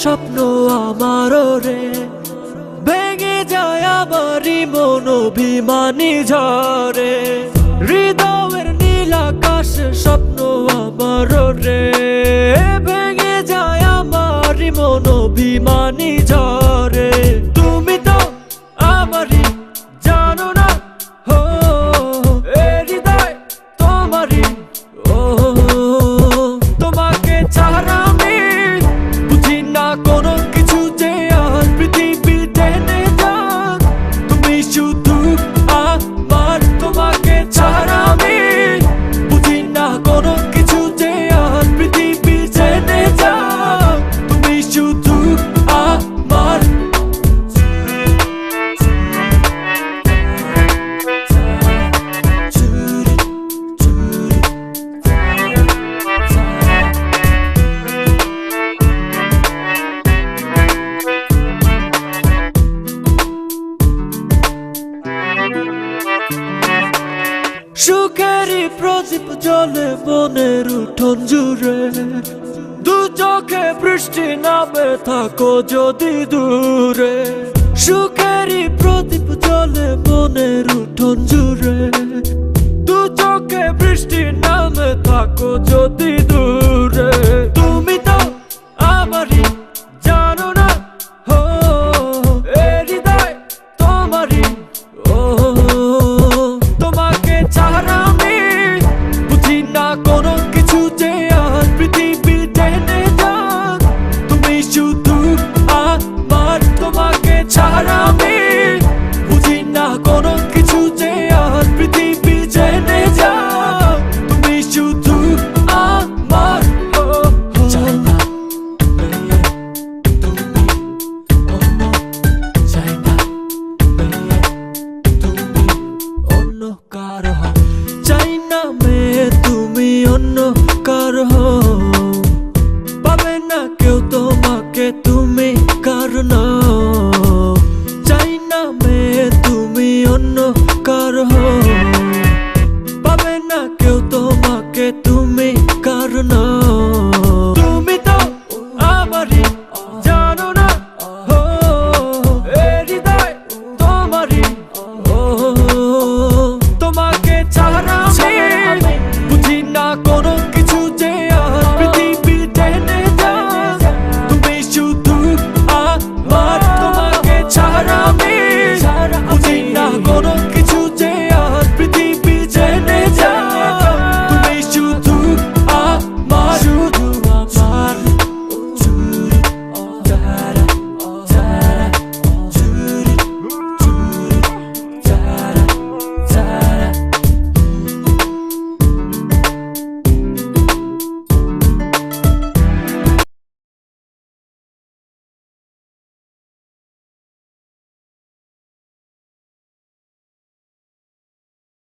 স্বপ্ন আমার রে, ভেঙে যায় আমারই মন অভিমানী ঝরে। হৃদয়ের নীল আকাশে স্বপ্ন আমার রে, ভেঙে যায় আমারই মন অভিমানী ঝরে। তুমি তো আমারই জানো না, হো এ হৃদয় তোমারই। ও তোমাকে ছাড়া আমি বুঝি না কোনো কিছু, যে আর পৃথিবী টেনে যাক তুমি শুধু আমার। তোমাকে ছাড়া আমি বুঝি না কোনো কিছু, যে আর পৃথিবী টেনে যাক তুমি শুধু আমার। সুখেরই প্রদীপ জ্বলে মনের উঠোন জুড়ে, দু চোখে বৃষ্টি নামে থাকো যদি দূরে। সুখেরই প্রদীপ জ্বলে মনের উঠোন জুড়ে,